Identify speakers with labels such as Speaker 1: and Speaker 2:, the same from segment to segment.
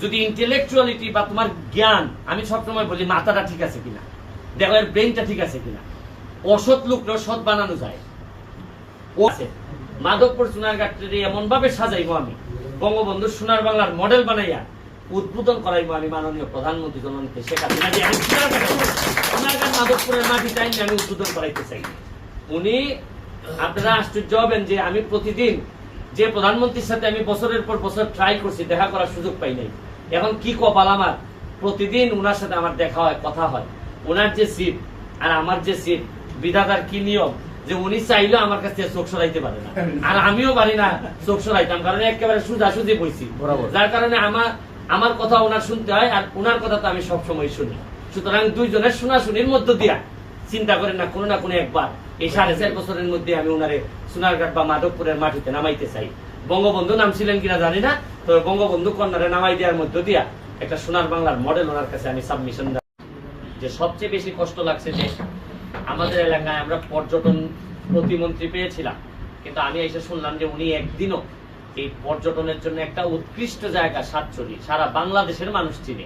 Speaker 1: যদি ইন্টেলেকচুয়ালিটি বা তোমার জ্ঞান, আমি সবসময় বলি মাথাটা ঠিক আছে কিনা, দেখো এর ব্রেনটা ঠিক আছে কিনা। অসৎ লোককেও সৎ বানানো যায়। ও আছে মাধবপুর সোনারঘাটে এমন ভাবে সাজাইবো আমি, বঙ্গবন্ধু সোনার বাংলার মডেল বানাইয়া উদ্বোধন করাইবো আমি মাননীয় প্রধানমন্ত্রী জননেত্রী শেখ হাসিনা যে আমি সোনারঘাট মাধবপুরের মাটি চাই আমি উদ্বোধন করাইতে চাই। উনি, আপনারা আশ্চর্য হবেন যে আমি প্রতিদিন যে প্রধানমন্ত্রীর সাথে আমি বছরের পর বছর ট্রাই করছি, দেখা করার সুযোগ পাই নাই। এখন কি কপাল আমার, প্রতিদিন উনার সাথে আমার দেখা হয়, কথা হয়। উনার যে সিট আর আমার যে সিট, বিধাতার কি নিয়ম যে উনি চাইলেও আমার কাছে চোখ সরাইতে পারে না, আর আমিও পারি না চোখ সরাইতাম, কারণ একেবারে সোজাসুজি বইছি, যার কারণে আমার কথা ওনার শুনতে হয়, আর ওনার কথা তো আমি সবসময় শুনি। সুতরাং দুইজনের শোনাশুনির মধ্য দিয়া চিন্তা করেন না কোনো একবার এই 4.5 বছরের মধ্যে আমি ওনারে সোনারঘাট বা মাধবপুরের মাটিতে নামাইতে চাই। বঙ্গবন্ধু নাম ছিলেন কিনা জানি না, তবে বঙ্গবন্ধু কন্যারে নামাই দেওয়ার মধ্য দিয়া একটা সোনার বাংলার মডেল ওনার কাছে আমি সাবমিশন। যে সবচেয়ে বেশি কষ্ট লাগছে যে আমাদের এলাকায় আমরা পর্যটন প্রতিমন্ত্রী পেয়েছিলাম, কিন্তু আমি এসে শুনলাম যে উনি একদিনও এই পর্যটনের জন্য একটা উৎকৃষ্ট জায়গা সাতচল্লিশ সারা বাংলাদেশের মানুষ চিনে,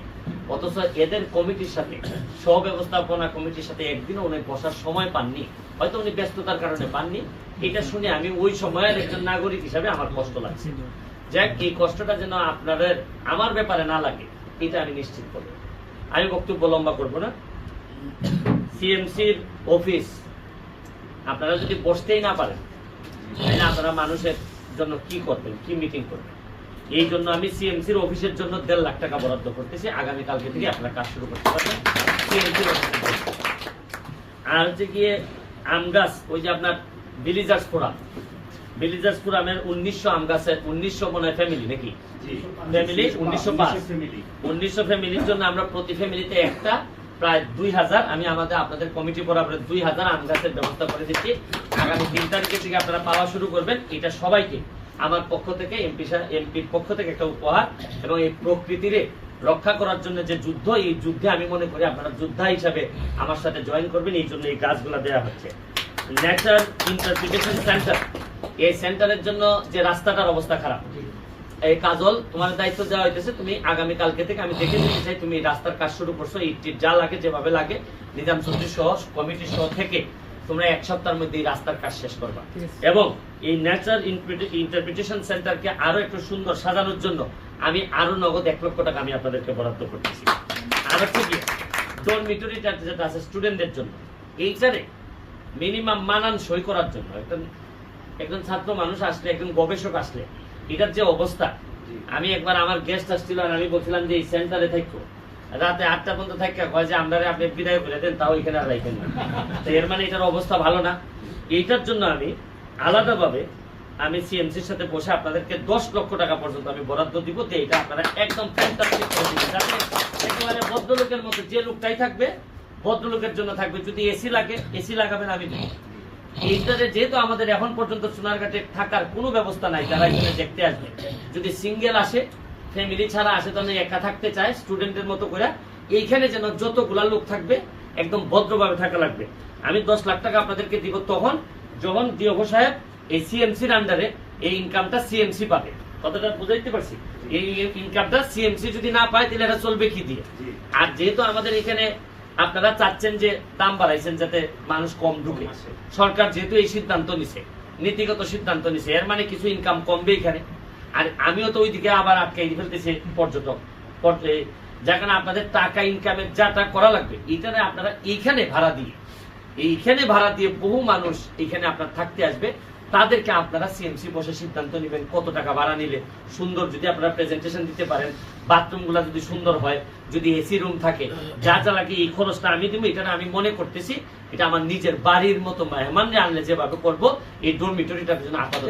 Speaker 1: অথচ এদের কমিটির সাথে, সহব্যবস্থাপনা কমিটির সাথে একদিনও উনি বসার সময় পাননি। হয়তো উনি ব্যস্ততার কারণে পাননি। এটা শুনে আমি ওই সময়ের একজন নাগরিক হিসাবে আমার কষ্ট লাগছে। যাক, এই কষ্টটা যেন আপনাদের আমার ব্যাপারে না লাগে, এটা আমি নিশ্চিত করব। আমি বক্তব্য লম্বা করব না। সিএমসির অফিস আপনারা যদি বসতেই না পারেন, তাহলে আপনারা মানুষের জন্য কি করবেন, কি মিটিং করবেন? এই জন্য আমি সিএমসির অফিসের জন্য 1.5 লাখ টাকা বরাদ্দ করতেছি। আগামীকালকে থেকে আপনারা কাজ শুরু করতে পারবেন সিএমসির অফিসে। আর হচ্ছে গিয়ে আম গাছ, ওই যে আপনার ভিলেজার্স ফোরামের 1900 আম গাছের 1900 মনে ফ্যামিলি নাকি ফ্যামিলি 1900 ফ্যামিলির জন্য আমরা প্রতি ফ্যামিলিতে একটা প্রায় 2000 আমি আপনাদের কমিটি বরাবর 2000 আম গাছের ব্যবস্থা করে দিচ্ছি। আগামী 3 তারিখের থেকে আপনারা পাওয়া শুরু করবেন। এটা সবাইকে আমার পক্ষ থেকে, এমপির পক্ষ থেকে একটা উপহার। এবং এই প্রকৃতির রক্ষা করার জন্য যে যুদ্ধ, এই যুদ্ধে আমি মনে করি আপনারা যোদ্ধা হিসাবে আমার সাথে জয়েন করবেন, এই জন্য এই গাছগুলা দেওয়া হচ্ছে। ন্যাচার ইন্টারপ্রিটেশন সেন্টার, এই সেন্টারের জন্য যে রাস্তাটার অবস্থা খারাপ, এই কাজল তোমার দায়িত্ব দেওয়া হইতেছে, তুমি আগামী কালকে থেকে আমি দেখে নিতে চাই তুমি রাস্তার কাজ শুরু করছো। ইট যা লাগে যেভাবে লাগে নিজাম চৌধুরী সহ কমিটি সহ থেকে তোমরা 1 সপ্তাহের মধ্যে এই রাস্তার কাজ শেষ করবা। এবং এই ন্যাচার ইন্টারপ্রিটেশন সেন্টারকে আরো একটু সুন্দর সাজানোর জন্য আমি আরো নগদ 1 লক্ষ টাকা আমি আপনাদেরকে বরাদ্দ করতেছি। আর হচ্ছে কি ডরমিটরি যেটা আছে স্টুডেন্টদের জন্য, এইটারে মিনিমাম মানান সই করার জন্য একজন ছাত্র মানুষ আসলে, একজন গবেষক আসলে এটার যে অবস্থা, আমি একবার আমার গেস্ট আসছিল আর আমি বলছিলাম যে এই সেন্টারে থাকবো, রাতে 8টা পর্যন্ত থাকা কয় যে আমরা আপনি বিদায় করে দেন, তাও এখানে আর রাখেন না। তো এর মানে এটার অবস্থা ভালো না। এইটার জন্য আমি আলাদাভাবে আমি সিএমসির সাথে বসে আপনাদেরকে 10 লক্ষ টাকা পর্যন্ত আমি বরাদ্দ দিব, যে এটা আপনারা একদম ফ্যান্টাস্টিক করে দিবেন, যাতে একেবারে ভদ্রলোকের মতো যে লোকটাই থাকবে ভদ্রলোকের জন্য থাকবে। যদি এসি লাগে এসি লাগাবেন আমি দেব। এইটারে যেহেতু আমাদের এখন পর্যন্ত সোনারঘাটে থাকার কোনো ব্যবস্থা নাই, যারা এখানে দেখতে আসবে, যদি সিঙ্গেল আসে, ফ্যামিলি ছাড়া আসে, তাহলে একা থাকতে চায় স্টুডেন্টের মতো করে, এইখানে যেন যতগুলা লোক থাকবে একদম ভদ্রভাবে থাকা লাগবে। আমি 10 লাখ টাকা আপনাদেরকে দিব তখন যখন ডিওভো সাহেব এই সিএমসির আন্ডারে এই ইনকামটা সিএমসি পাবে। কতটা বুঝাইতে পারছি? এই ইনকামটা সিএমসি যদি না পায় তাহলে এটা চলবে কি দিয়ে? আর যেহেতু আমাদের এখানে আপনারা চাচ্ছেন যে দাম বাড়াইছেন যাতে মানুষ কম ঢুকে, সরকার যেহেতু এই সিদ্ধান্ত নিছে, নীতিগত সিদ্ধান্ত নিছে, এর মানে কিছু ইনকাম কমবে এখানে। আর আমিও তো ওইদিকে আবার আটকাই ফেলতেছি পর্যটক, যেখানে আপনাদের টাকা ইনকামের যাটা করা লাগবে, এটা আপনারা এইখানে ভাড়া দিয়ে বহু মানুষ এখানে আপনার থাকতে আসবে। তাদেরকে আপনারা সিএমসি বসে সিদ্ধান্ত নেবেন কত টাকা ভাড়া নিলে সুন্দর, যদি আপনারা প্রেজেন্টেশন দিতে পারেন, বাথরুমগুলো যদি সুন্দর হয়, যদি এসি রুম থাকে, যা লাগে এই খরচটা আমি দিব। এটা আমি মনে করতেছি এটা আমার নিজের বাড়ির মতো মেহমান আনলে যেভাবে করবো, এই ডরমিটরিটার জন্য আপাতত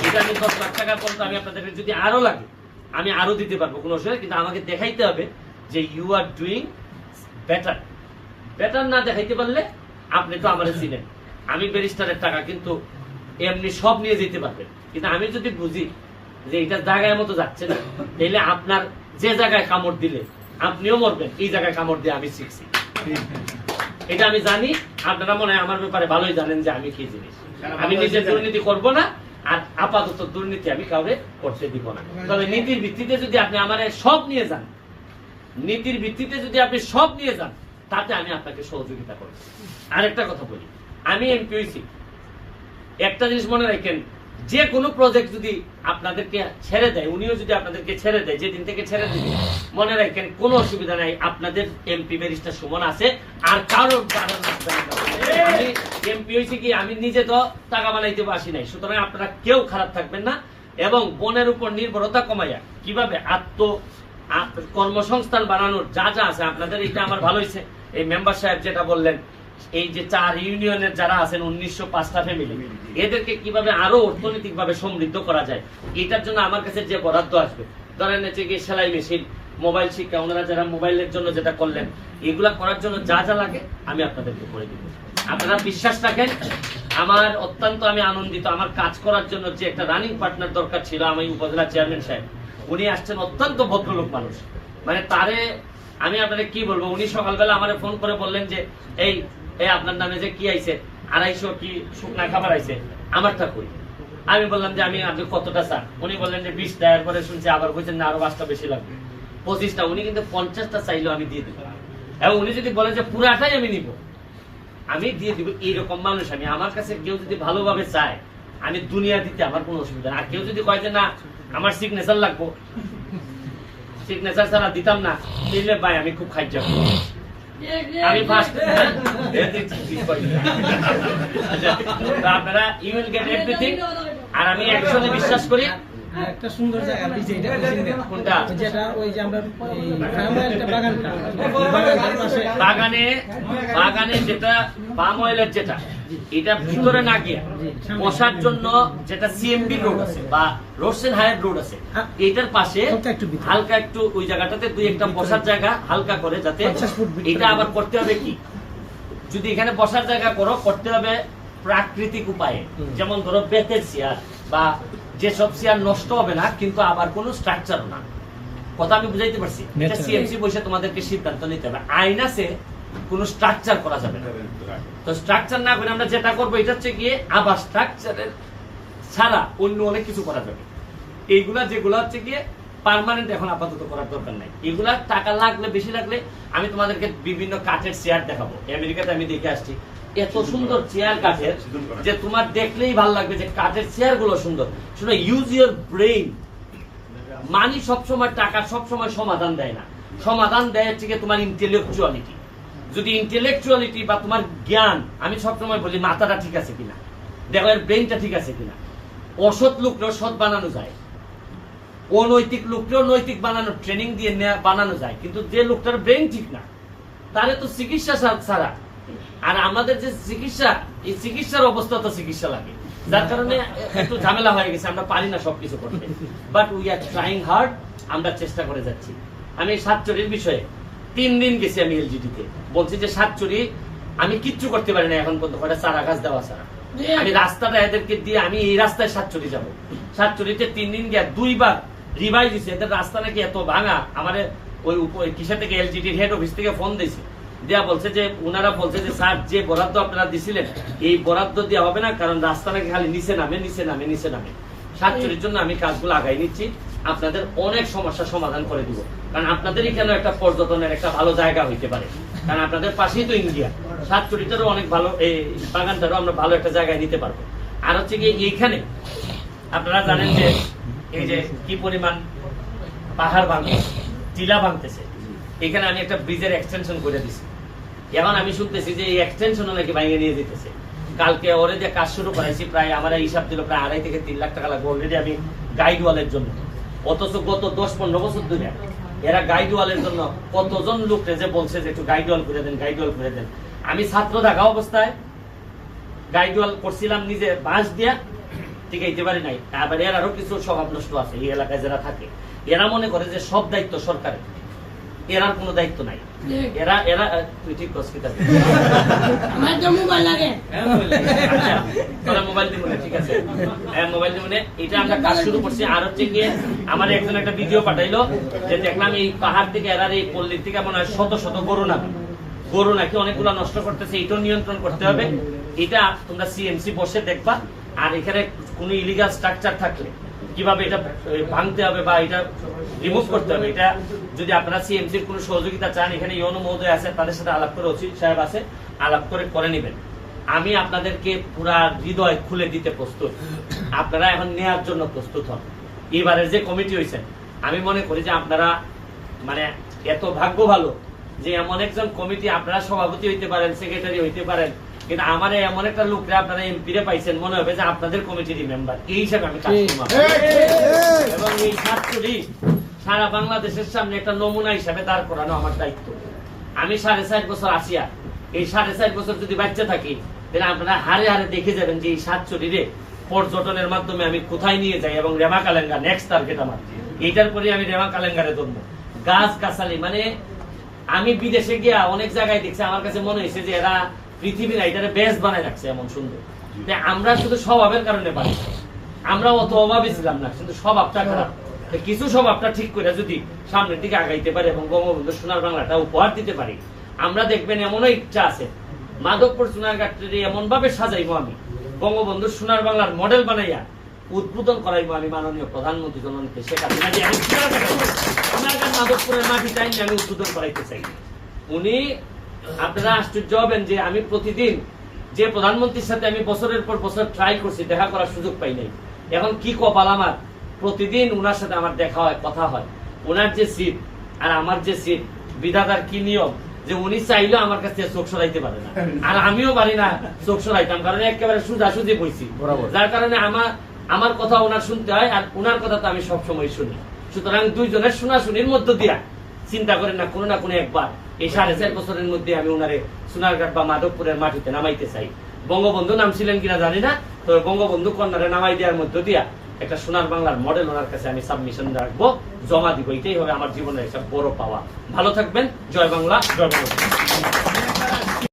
Speaker 1: এটা আমি 10 লাখ টাকা পর্যন্ত আমি আপনাদেরকে যদি আরো লাগে আমি আরো দিতে পারবো, কোনো অসুবিধা। কিন্তু আমাকে দেখাইতে হবে যে ইউ আর ডুইং বেটার না দেখাইতে পারলে আপনি তো আমার চিনেন, আমি ব্যারিস্টারের টাকা কিন্তু এমনি সব নিয়ে যেতে পারবেন। কিন্তু আমি যদি বুঝি যে এটা জায়গায় মতো যাচ্ছে না, তাহলে আপনার যে জায়গায় কামড় দিলে আপনিও মরবেন, এই জায়গায় কামড় দিয়ে আমি শিখছি, এটা আমি জানি। আপনারা মনে হয় আমার ব্যাপারে ভালোই জানেন যে আমি কি জিনিস। আমি নিজের দুর্নীতি করবো না, আর আপাতত দুর্নীতি আমি কাউরে করতে দিব না। তবে নীতির ভিত্তিতে যদি আপনি আমার সব নিয়ে যান, নীতির ভিত্তিতে যদি আপনি সব নিয়ে যান, তাতে আমি আপনাকে সহযোগিতা করব। আরেকটা কথা বলি, আমি এমপি হইছি, একটা জিনিস মনে রাখেন, যে কোনো প্রজেক্ট যদি আপনাদেরকে ছেড়ে দেয়, উনিও যদি আপনাদেরকে ছেড়ে দেয়, যেদিন থেকে ছেড়ে দিবে, মনে রাখেন কোনো অসুবিধা নাই, আপনাদের এমপি ব্যারিস্টার সুমন আছে, আর কারোর আমি এমপি হয়েছি কি আমি নিজে তো টাকা বানাইতে আসি নাই। সুতরাং আপনারা কেউ খারাপ থাকবেন না, এবং বনের উপর নির্ভরতা কমাইয়া কিভাবে কর্মসংস্থান বানানোর যা যা আছে আপনাদের, এটা আমার ভালো হয়েছে। এই মেম্বার সাহেব যেটা বললেন, এই যে 4 ইউনিয়নের যারা আছেন 1905টা ফ্যামিলি, এদেরকে কিভাবে আরো অর্থনৈতিক ভাবে সমৃদ্ধ করা যায়, এটার জন্য আমার কাছে যে বরাদ্দ আসবে, ধরেন হচ্ছে কি সেলাই মেশিন, মোবাইল শিক্ষা, ওনারা যারা মোবাইলের জন্য যেটা করলেন, এগুলা করার জন্য যা যা লাগে আমি আপনাদেরকে করে দিব। আপনারা বিশ্বাস রাখেন, আমার অত্যন্ত আমি আনন্দিত। আমার কাজ করার জন্য যে একটা রানিং পার্টনার দরকার ছিল, আমি উপজেলা চেয়ারম্যান সাহেব, উনি আসছেন, অত্যন্ত ভদ্রলোক মানুষ। মানে তারে আমি আপনাদের কি বলবো, উনি সকালবেলা আমার ফোন করে বললেন যে এই আপনার নামে যে কি আইছে 250 কি শুকনা খাবার আইছে, আমারটা কই। আমি বললাম যে আপনি কতটা চান? উনি বললেন যে 20টা। এরপরে শুনছি আবার বলছেন না আরো 5টা বেশি লাগবে, 25টা। উনি কিন্তু 50টা চাইলেও আমি দিয়ে দিব, এবং উনি যদি বলেন যে পুরাটাই আমি নিব, আমি দিয়ে দিব। এইরকম মানুষ আমি। আমার কাছে কেউ যদি ভালোভাবে চায়, আমি দুনিয়া দিতে আমার কোনো অসুবিধা না। আর কেউ যদি কয় যে না আমার সিগনেচার লাগবো, সিগনেচার ছাড়া দিতাম না, দিলে ভাই আমি খুব খাই যাব। আমি ফার্স্ট আপনারা ইউ উইল গেট এভরিথিং। আর আমি অ্যাকচুয়ালি বিশ্বাস করি
Speaker 2: একটা সুন্দর জায়গা
Speaker 1: কোনটা,
Speaker 2: যেটা ওই যে আমরা
Speaker 1: বাগানে যেটা পাম অয়েলের যেটা, এটা ভিতরে না গিয়ে বসার জন্য যেটা সিএমবি রোড আছে বা রোডসেন হায়ার রোড আছে, এটার পাশে হালকা একটু ওই জায়গাটাতে 2-1টা বসার জায়গা হালকা করে, যাতে এটা আবার করতে হবে কি, যদি এখানে বসার জায়গা করতে হবে প্রাকৃতিক উপায়ে। যেমন ধরো বেতের চেয়ার, বা যেসব চেয়ার নষ্ট হবে না কিন্তু আবার কোনো স্ট্রাকচার না। কথা আমি বুঝাইতে পারছি? এটা সিএমসি বসে তোমাদেরকে সিদ্ধান্ত নিতে হবে। আইন আছে, কোনো স্ট্রাকচার করা যাবে না। তো স্ট্রাকচার না করে আমরা যেটা করবো, এটা হচ্ছে গিয়ে আবার স্ট্রাকচারের ছাড়া অন্য অনেক কিছু করা যাবে। এইগুলা যেগুলো হচ্ছে গিয়ে পার্মানেন্ট এখন আপাতত করার দরকার নাই। এগুলা টাকা লাগলে, বেশি লাগলে আমি তোমাদেরকে বিভিন্ন কাঠের চেয়ার দেখাবো। আমেরিকাতে আমি দেখে আসছি, এত সুন্দর চেয়ার কাঠের যে তোমার দেখলেই ভালো লাগবে যে কাঠের চেয়ার গুলো সুন্দর। শুনো, ইউজ ইউর ব্রেইন। মানি সবসময়, টাকা সবসময় সমাধান দেয় না। সমাধান দেয় হচ্ছে গিয়ে তোমার ইন্টেলেকচুয়ালিটি। যদি ইন্টেলেকচুয়ালিটি বা তোমার জ্ঞান, আমি সবসময় বলি মাথাটা ঠিক আছে কিনা, দেখো এর ব্রেইনটা ঠিক আছে কিনা। অসৎ লোককেও সৎ বানানো যায়, অনৈতিক লোককেও নৈতিক বানানো, ট্রেনিং দিয়ে বানানো যায়। কিন্তু যে লোকটার ব্রেইন ঠিক না, তারে তো চিকিৎসা ছাড়া। আর আমাদের যে চিকিৎসা, এই চিকিৎসার অবস্থা তো চিকিৎসা লাগে, যার কারণে একটু ঝামেলা হয়ে গেছে। আমরা পারি না সবকিছু করতে, but we are trying hard. আমরা চেষ্টা করে যাচ্ছি। আমি সাতচুরির বিষয়ে 3 দিন গেছি আমি এলজিডিতে, বলছি যে সাতচুরি আমি কিচ্ছু করতে পারি না এখন পর্যন্ত, কয়টা চারা গাছ দেওয়া ছাড়া। আমি রাস্তাটা এদেরকে দিয়ে আমি এই রাস্তায় সাতচুরি যাবো। সাতচুরিতে 3 দিন গিয়ে 2 বার রিভাইজ দিচ্ছে, এদের রাস্তা নাকি এত ভাঙা। আমার ওই কিসা থেকে এলজিডির হেড অফিস থেকে ফোন দিয়েছে, দেয়া বলছে যে ওনারা বলছে যে স্যার যে বরাদ্দ আপনারা দিছিলেন, এই বরাদ্দ দেওয়া হবে না, কারণ রাস্তা নাকি খালি নিচে নামে। সাতচুরির জন্য আমি কাজগুলো আগাই নিচ্ছি, আপনাদের অনেক সমস্যার সমাধান করে দিব। কারণ আপনাদেরই কেন একটা পর্যটনের একটা ভালো জায়গা হইতে পারে, কারণ আপনাদের পাশেই তো ইন্ডিয়া। সাতচুরিটারও অনেক ভালো, এই বাগানটারও আমরা ভালো একটা জায়গায় নিতে পারবো। আর হচ্ছে গিয়ে এইখানে আপনারা জানেন যে এই যে কি পরিমাণ পাহাড় ভাঙতেছে, টিলা ভাঙতেছে। এখানে আমি একটা ব্রিজের এক্সটেনশন করে দিছি। এখন আমি শুনতেছি যে এই এক্সটেনশনও নাকি ভাঙে নিয়ে যেতেছে। কালকে ওরে যে কাজ শুরু করাইছি, প্রায় আমার হিসাব দিল প্রায় 2.5 থেকে 3 লাখ টাকা লাগবে অলরেডি আমি গাইড ওয়ালের জন্য। অথচ গত 10-15 বছর ধরে এরা গাইড ওয়ালের জন্য কতজন লোকরে যে বলছে যে একটু গাইড ওয়াল করে দেন। আমি ছাত্র থাকা অবস্থায় গাইড ওয়াল করছিলাম নিজে বাঁশ দিয়া, টিকাইতে পারি নাই। আবার এর আরো কিছু স্বভাব নষ্ট আছে এই এলাকায় যারা থাকে। এরা মনে করে যে সব দায়িত্ব সরকারের, এরার কোনো দায়িত্ব নাই। এরা তুই ঠিক করছিস,
Speaker 3: আমার তো মোবাইল লাগে,
Speaker 1: তোরা মোবাইল দিব না, ঠিক আছে, মোবাইল দিব না। এটা আমরা কাজ শুরু করছি। আর হচ্ছে গিয়ে আমার একজন একটা ভিডিও পাঠাইলো যে দেখলাম এই পাহাড় থেকে এরার এই পল্লীর থেকে মনে হয় শত গরু নাকি অনেকগুলো নষ্ট করতেছে। এটাও নিয়ন্ত্রণ করতে হবে। এটা তোমরা সিএমসি বসে দেখবা। আর এখানে কোনো ইলিগাল স্ট্রাকচার থাকলে কিভাবে এটা ভাঙতে হবে বা এটা রিমুভ করতে হবে, এটা যদি আপনারা সিএমসির কোনো সহযোগিতা চান, এখানে ইউনো মহোদয় আছে, তাদের সাথে আলাপ করে ওসি সাহেব আছে, আলাপ করে নেবেন। আমি আপনাদেরকে পুরা হৃদয় খুলে দিতে প্রস্তুত, আপনারা এখন নেয়ার জন্য প্রস্তুত হন। এবারের যে কমিটি হয়েছে, আমি মনে করি যে আপনারা মানে এত ভাগ্য ভালো যে এমন একজন কমিটি, আপনারা সভাপতি হইতে পারেন, সেক্রেটারি হইতে পারেন, কিন্তু আমার এমন একটা লোকরে আপনারা এমপি রে পাইছেন, মনে হবে যে আপনাদের কমিটির মেম্বার, এই হিসাবে আমি কাজ করব। এবং এই ছাত্রটি সারা বাংলাদেশের সামনে একটা নমুনা হিসাবে দাঁড় করানো আমার দায়িত্ব। আমি 4.5 বছর আসিয়া, এই 4.5 বছর যদি বাচ্চা থাকি, তাহলে আপনারা হারে হারে দেখে যাবেন যে এই ছাত্রটিরে পর্যটনের মাধ্যমে আমি কোথায় নিয়ে যাই। এবং রেমা কালেঙ্গা নেক্সট টার্গেট আমার, এইটার পরে আমি রেমা কালেঙ্গারে ধরবো। গাছ গাছালি মানে আমি বিদেশে গিয়া অনেক জায়গায় দেখছি, আমার কাছে মনে হয়েছে যে এরা পৃথিবীর এটারে বেস্ট বানায় রাখছে, এমন সুন্দর। আমরা শুধু স্বভাবের কারণে পারি, আমরা অত অভাবী ছিলাম না, কিন্তু স্বভাবটা খারাপ। কিছু স্বভাবটা ঠিক করে যদি সামনের দিকে আগাইতে পারি এবং বঙ্গবন্ধু সোনার বাংলাটা উপহার দিতে পারি, আমরা দেখবেন এমনও ইচ্ছা আছে মাধবপুর সোনারঘাটটি এমন ভাবে সাজাইবো, আমি বঙ্গবন্ধু সোনার বাংলার মডেল বানাইয়া উদ্বোধন করাইবো আমি মাননীয় প্রধানমন্ত্রী জননেত্রী শেখ হাসিনা যে আমি সোনারঘাট মাধবপুরের মাটিটাই আমি উদ্বোধন করাইতে চাই। উনি আপনারা আশ্চর্য হবেন যে আমি প্রতিদিন যে প্রধানমন্ত্রীর সাথে আমি বছরের পর বছর ট্রাই করছি, দেখা করার সুযোগ পাই নাই। এখন কি কপাল আমার, প্রতিদিন উনার সাথে আমার দেখা হয়, কথা হয়। উনার যে সিট আর আমার যে সিট, বিধাতার কি নিয়ম যে উনি চাইলেও আমার কাছ থেকে চোখ সরাইতে পারে না, আর আমিও পারি না চোখ সরাইতাম, কারণ একেবারে সোজাসুজি বইছি, যার কারণে আমার কথা ওনার শুনতে হয়, আর উনার কথা তো আমি সবসময় শুনি। সুতরাং দুইজনের শোনাশুনির মধ্য দিয়া চিন্তা করেন না কোনো একবার এই 4.5 বছরের মধ্যে আমি উনারে সোনারঘাট বা মাধবপুরের মাটিতে নামাইতে চাই। বঙ্গবন্ধু নাম ছিলেন কিনা জানি না, তো বঙ্গবন্ধু কন্যারে নামাই দেওয়ার মধ্য দিয়া একটা সোনার বাংলার মডেল ওনার কাছে আমি সাবমিশন রাখবো, জমা দিব। এটাই হবে আমার জীবনের একটা বড় পাওয়া। ভালো থাকবেন। জয় বাংলা, জয় বাংলা।